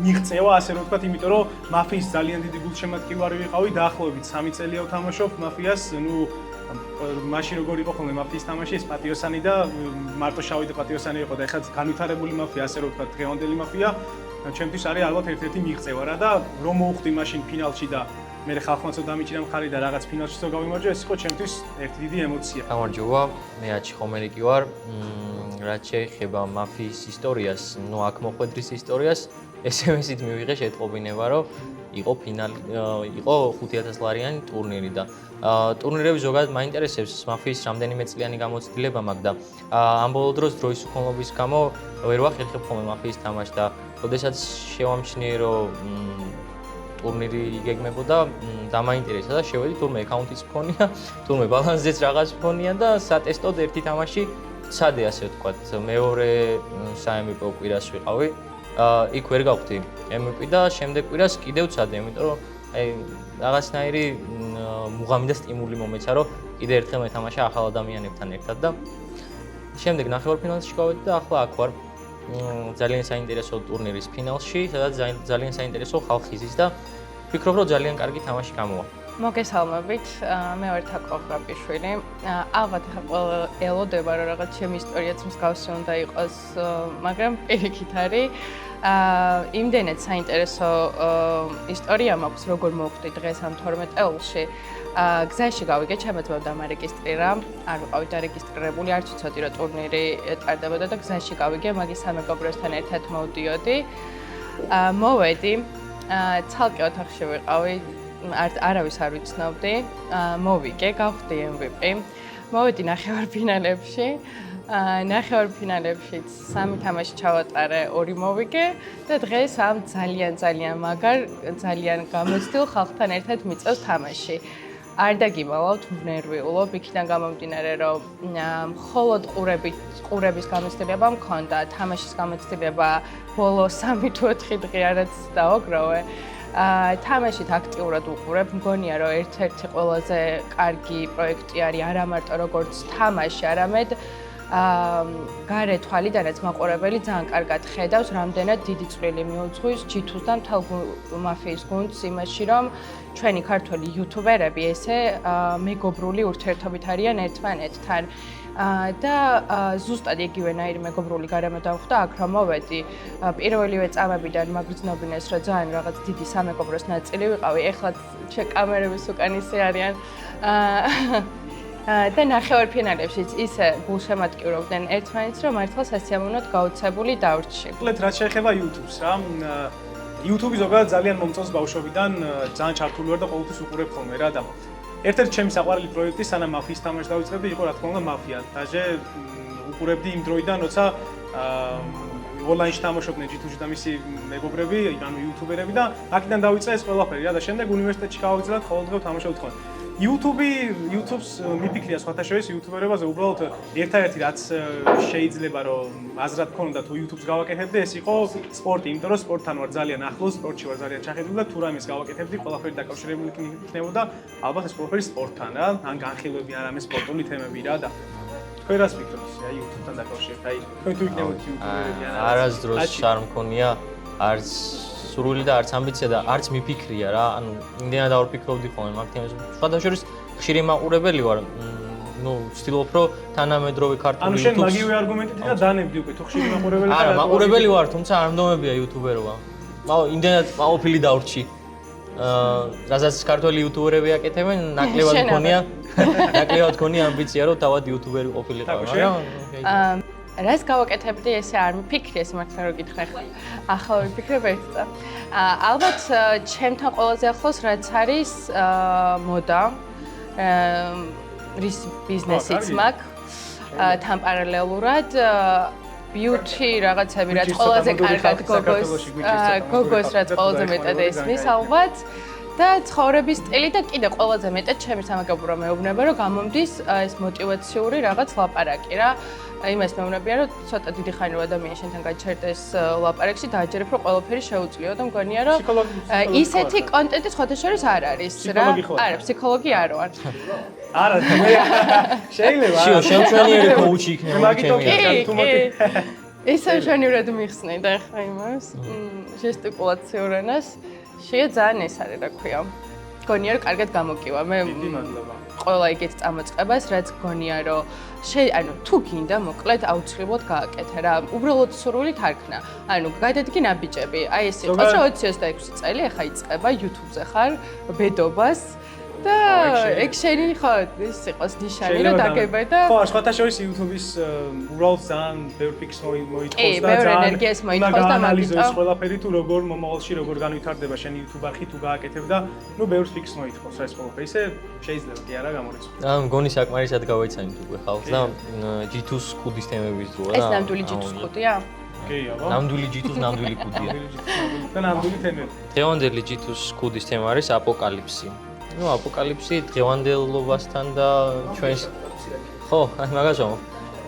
მიღწევა, ასე რომ ვთქვათ, იმიტომ რომ მაფიის ძალიან დიდი გულშემატკივარი ვიყავი, დაახლოებით 3 წელია ვთამაშობ მაფიას, მაშინ როგორ იყო ხოლმე მაფიის თამაში, ეს პატიოსანი და მარტო შავი და პატიოსანი იყო და ეხლა განვითარებული მაფია, ასე რომ ვთქვათ, დღევანდელი მაფია, ჩემთვის არის ალბათ ერთ-ერთი მიღწევა რა და რომ მოვხვდი მაშინ ფინალში და მე ხალხმაცო დამიჭირა მხარი და რაღაც ფინალშიც გავიმარჯვე, ეს იყო ჩემთვის ერთი დიდი ემოცია. გამარჯობა, მე აჩი ხომერიკი ვარ. რაც შეეხება მაფიის ისტორიას, აქ მოხვედრის ისტორიას, SMS-ით მივიღე შეტყობინება, რომ იყო ფინალი, იყო 5000 ლარიანი ტურნირი და ტურნირები ზოგადად მაინტერესებს, მაფიის რამდენიმე წლიანი გამოცდილება მაქვს და ამ ბოლო დროს დროის უქონლობის გამო ვერ ვახერხებ ხოლმე მაფიის თამაშს და როდესაც შევამჩნიე, რომ ტურნირი იგეგმებოდა, დამაინტერესა და შევედი, თურმე აკაუნტიც მქონია, თურმე ბალანსზეც რაღაც მქონია და სატესტოდ ერთი თამაში ცადე, ასე ვთქვათ, მეორე საMVP კვირას ვიყავი. იქ ვერ გავხდი MVP და შემდეგ კვირას კიდევ ცადე, იმიტომ რომ რაღაცნაირი მუღამი და სტიმული მომეცა, რომ კიდე ერთხელ მეთამაშა ახალ ადამიანებთან ერთად და შემდეგ ნახევარფინალში გავედი და ახლა აქ ვარ. ძალიან საინტერესო ტურნირის ფინალში, სადაც ძალიან საინტერესო ხალხი იზის და ვფიქრობ, რომ ძალიან კარგი თამაში გამოვა. მოგესალმებით, მე ვარ თაკო ხრაპიშვილი. ალბათ ახლა ყველა ელოდება, რომ რაღაც ჩემი ისტორიაც მსგავსი უნდა იყოს, მაგრამ პირიქით არის. იმდენად საინტერესო ისტორია მაქვს, როგორ მოვხდი დღეს ამ 12 წელში. გზაში გავიგე, ჩემო ძმამ დამარეგისტრირა, არ ვიყავი დარეგისტრირებული, არც ვიცოდი, რომ ტურნირი ტარდებოდა და გზაში გავიგე, მაგის სამეგობროსთან ერთად მოვდიოდი. მოვედი, ცალკე ოთახში ვიყავი, არავის არ ვიცნობდი, მოვიგე, გავხდი MVP. მოვედი ნახევარფინალებში. ნახევარფინალებშიც 3 თამაში ჩავატარე, 2 მოვიგე და დღეს ამ ძალიან მაგარ, ძალიან გამოცდილ ხალხთან ერთად მიწევს თამაში. არ დაგიმალავთ, ნერვიულობ, იქიდან გამომდინარე, რომ მხოლოდ ყურების გამოცდილება მქონდა, თამაშის გამოცდილება ბოლო 3 თუ 4 დღე არაც დავაგროვე. თამაშით აქტიურად უყურებ, მგონია, რომ ერთ-ერთი ყველაზე კარგი პროექტი არის არა მარტო როგორც თამაში, არამედ გარე თვალიდანაც მაყურებელი ძალიან კარგად ხედავს, რამდენად დიდი წვლილი მიუძღვის G2-ს და მთელ მაფიის გუნდს იმაში, რომ ჩვენი ქართველი იუთუბერები ესე მეგობრული ურთიერთობით არიან ერთმანეთთან. და ზუსტად იგივენაირი მეგობრული გარემო დავხვდა, აქ რომ მოვედი, პირველივე წამებიდან მაგრძნობინეს, რომ ძალიან რაღაც დიდი სამეგობროს ნაწილი ვიყავი, ეხლა კამერების უკან ისე არიან. და ნახევარფინალებშიც ისე გულშემატკივრობდნენ ერთმანეთს, რომ მართლა სასიამოვნოდ გაოცებული დავრჩი. უყურეთ, რაც შეეხება YouTube-ს, რა. YouTube-ი ზოგადად ძალიან მომწონს ბავშვობიდან, ძალიან ჩართული ვარ და ყოველთვის უყურებ ხოლმე რა და ერთ-ერთი ჩემი საყვარელი პროექტი, სანამ მაფიის თამაშს დავიწყებდი, იყო რა თქმა უნდა მაფია. დაჟე უყურებდი იმ დროიდან, როცა ონლაინში თამაშობდნენ G2-ში და მისი მეგობრები, ანუ იუთუბერები და აქედან დაიწყე ეს ყველაფერი რა და შემდეგ უნივერსიტეტში გავაგზავნე, ყოველდღე ვთამაშობდი ხოლმე. YouTube-ს მიფიქრია სხვათა შორის იუთუბერებაზე უბრალოდ ერთადერთი რაც შეიძლება რომ აზრად გქონოდა თუ YouTube-ს გავაკეთებდი, ეს იყო სპორტი, იმიტომ რომ სპორტთან ვარ ძალიან ახლოს, სპორტში ვარ ძალიან ჩახედული და თუ რამეს გავაკეთებდი, ყველაფერი დაკავშირებული იქნებოდა ალბათ ეს ყველაფერი სპორტთან რა, ან განხილვები, ან რამე სპორტული თემები რა და თქვენ რას ფიქრობთ აი YouTube-თან დაკავშირებით? აი თქვენ თუ იქნებოდით იუთუბერები ან არასდროს არ მქონია არც სურვილი და არც ამბიცია და არც მიფიქრია რა, ანუ იმდენად დავფიქრობდი ხოლმე მაგ თემაზე. სხვათა შორის ხშირი მაყურებელი ვარ, ვცდილობ რომ თანამედროვე ქართული YouTube-ს. ანუ შენ მაგივე არგუმენტით და დანებდი უკვე თუ ხშირი მაყურებელი ხარ? არა, მაყურებელი ვარ, თუმცა არ მდომებია იუთუბერობა. იმდენად მაყოფილი დავრჩი. რასაც ქართველი იუთუბერები აკეთებენ, ნაკლებად მქონია ამბიცია რომ თავად იუთუბერი ყოფილიყო, მაგრამ რას გავაკეთებდი, ესე არ მიფიქრი, ეს მართლა რო გითხრა ახლა. ახლა ვიფიქრებ ერთსა. ალბათ ჩემთან ყველაზე ახლოს რაც არის მოდა, რის ბიზნესიც მაქვს. თან პარალელურად beauty რაღაცები რაც ყველაზე კარგად გოგოს რაც ყველაზე მეტად ესმის ალბათ და ცხოვრების სტილი და კიდე ყველაზე მეტად ჩემი სამაგებრო მეუბნება რომ გამომდის ეს მოტივაციური რაღაც ლაპარაკი რა იმას მეუბნებია რომ ცოტა დიდი ხანი რომ ადამიანი შენთან გაჩერდეს ლაპარაკში დააჯერებ რომ ყველაფერი შეუძლიო და მგონია რომ ისეთი კონტენტი სხვათა შორის არ არის რა არა ფსიქოლოგი არ ვარ არა შეიძლება შიო შემჩენიერი კოუჩი იქნება ჩემი ისე შენივრად მიხსნე და ხა იმას ჟესტიკულაციურ ენას შეა ძალიან ეს არის რა ქვია გონია რომ კარგად გამოკივა მე ყველა ეგეთ წამოწყებას რაც გონია რომ ანუ თუ გინდა მოკლედ აუცილებლად გააკეთე რა უბრალოდ სურვილით არ ქნა ანუ გადადგი ნაბიჯები აი ეს იყოს რომ 26 წელი ახლა იწყება YouTube-ზე ხარ ბედობას და ეგ შენი ხო ის იყოს ნიშანი რომ დაგებე და ხო სხვათა შორის YouTube-ის უბრალოდ ძალიან ბევრ ფიქს მოითხოვს და ბევრ ენერგიას მოითხოვს და მაგიტო ყველაფერი თუ როგორ მომავალში როგორ განვითარდება შენი YouTube არხი თუ გააკეთებ და ნუ ბევრ ფიქს მოითხოვს ეს ყველაფერი ისე შეიძლება კი არა გამორიცხო და მგონი საკმარისად გავაიცანით უკვე ხალხს და G2-ს კუდის თემების დროა ეს ნამდვილი G2-ს კუდია კი აბა ნამდვილი G2-ს ნამდვილი კუდია და ნამდვილი თემები დღევანდელი G2-ს კუდის თემა არის აპოკალიფსი ну აპოკალიფსი დღევანდელობასთან და ჩვენს ხო მაგაშო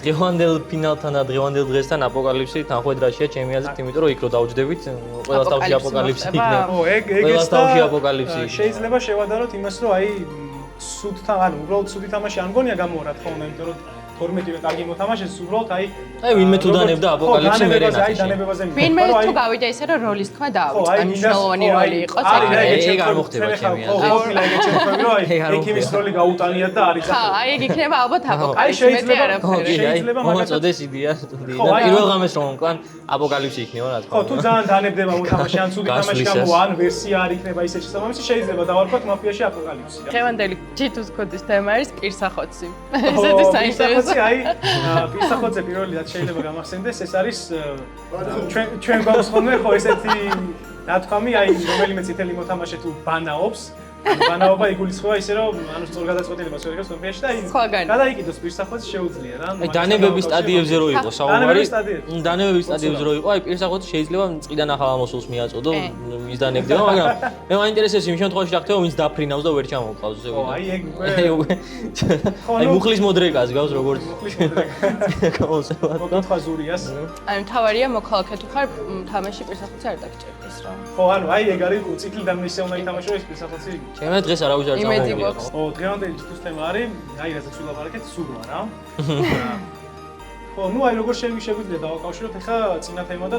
დღევანდელ ფინალთან და დღევანდელ დღესთან აპოკალიფსი თანხმედრაშია ჩემი აზრით იმიტომ რომ იქ რო დავჯდებით ყველა თავში აპოკალიფსი იქნება ო ეგ ყველა თავში აპოკალიფსი შეიძლება შევადაროთ იმას რომ აი სუდთან ანუ უბრალოდ სუდი თამაში არ მგონია გამოვა რა თქმა უნდა იმიტომ რომ 12-ვე კარგი მოთამაშეს უბრალოდ აი ვინმე თუ დანებდა აპოკალიფსი მე რენახე აი დანებებაზე ვინმე თუ გავიდა ისე რომ როლის თქმა დაავიწყდა მნიშვნელოვანი როლი იყოს ეგ არ მოხდება ჩემი აზრით ხო აი ეგ ჩემი რომ აი ექიმის როლი გაუტანიათ და არის ხა აი ეგ იქნება ალბათ აპოკალიფსი შეიძლება მომაწოდეს იდეა პირველ ღამეს რომ მკლან აპოკალიფსი იქნება რა თქმა უნდა ხო თუ ძალიან დანებდება მოთამაშე ან ცუდი თამაში გამოვა ან ვერსია არ იქნება ისე შესაბამისი შეიძლება დავარქვათ მაფიაში აპოკალიფსი დღევანდელი G2-ს კოდის თემა არის პირსახოცი ესეთი საინტერესო აი პირსახოცზე პირველი რაც შეიძლება გამახსენდეს ეს არის ჩვენ გვაქვს ხოლმე ხო ესეთი ნათქვამი აი რომელიმე წითელი მოთამაშე თუ ბანაობს ბანაობა იგულისხმება ისე რომ ანუ სწორ გადაწყვეტილებას ვერ იღებს მოფიაში და აი გადაიკიდოს პირსახოცი შეუძლია რა აი დანებების სტადიებზე რო იყო საუბარი დანებების სტადიებზე რო იყო აი პირსახოცი შეიძლება წიდან ახალ ამოსულს მიაწოდო ის დანებდება მაგრამ მე მაინტერესებს იმ შემთხვევაში რა ხდება ვინც დაფრინავს და ვერ ჩამოყავს ო აი ეგ აი მუხლის მოდრეკას გავს როგორც მოკითხვა ზურიას აი მთავარია მოქალაქე თუ ხარ თამაში პირსახოცი არ დაგჭირდეს რა ხო ანუ აი ეგ არის ციკლი და მისე უნდა ითამაშო ეს პირსახოცი ჩემი დღეს არავის არ წამოვიდა. ო, დღევანდელი G2-ს თემა არის, აი რასაც ვილაპარაკეთ, სურვა რა. ხო, ნუ აი როგორ შეგვიძლია დავაკავშიროთ ახლა წინა თემა და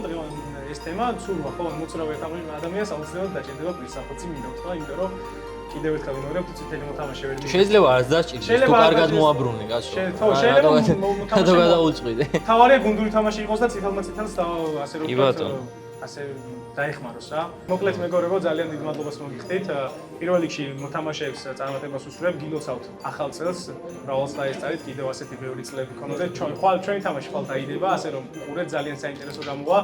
ეს თემა სურვა, ხო, მოწრავე ადამიანს აუცილებლად დაჭირდება პირსახოცი მინდა თქვა, იმიტომ რომ კიდევ ერთხელ ვიმეორებ, თუ წითელი მოთამაშე ვერ მიიღებს. შეიძლება არც დაჭირდეს, თუ კარგად მოაბრუნე, გასულ. ხო, შეიძლება მოთამაშე გადაუწყვიდე. თავარია გუნდური თამაში იყოს და წითელმა წითელს ასე რომ ასე დაეხმაროს რა. მოკლედ მეგობრებო, ძალიან დიდ მადლობას მოგიხდით. პირველ რიგში მოთამაშეებს წარმატებას უსურვებ, გილოცავთ ახალ წელს. მრავალს დაესწარით, კიდევ ასეთი ბევრი წლები გქონოდეთ. ჩვენი თამაში ხვალ დაიდება, ასე რომ უყურეთ, ძალიან საინტერესო გამოვა.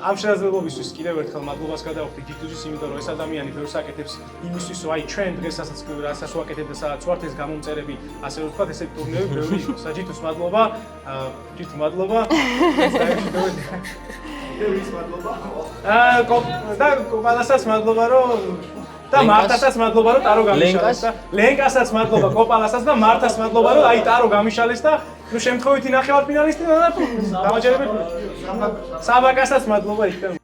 ამ შესაძლებლობისთვის კიდევ ერთხელ მადლობას გადავხდით G2-ს, იმიტომ რომ ეს ადამიანი ბევრს აკეთებს იმისთვის, რომ აი ჩვენ დღესაც რასაც ვაკეთებ და სადაც ვართ ეს გამომწერები, ასე რომ ვთქვათ, ესეთი ტურნირები ბევრი იყოს. G2-ს მადლობა. G2 მადლობა. ბევრის მადლობა. და კოპალასაც მადლობა რომ და მარტასაც მადლობა რომ ტარო გამიშალეს და ლენკასაც მადლობა კოპალასაც და მარტას მადლობა რომ აი ტარო გამიშალეს და ნუ შემთხვევითი ნახევარფინალისტი და დამაჯერებელი საბაკასაც მადლობა იქ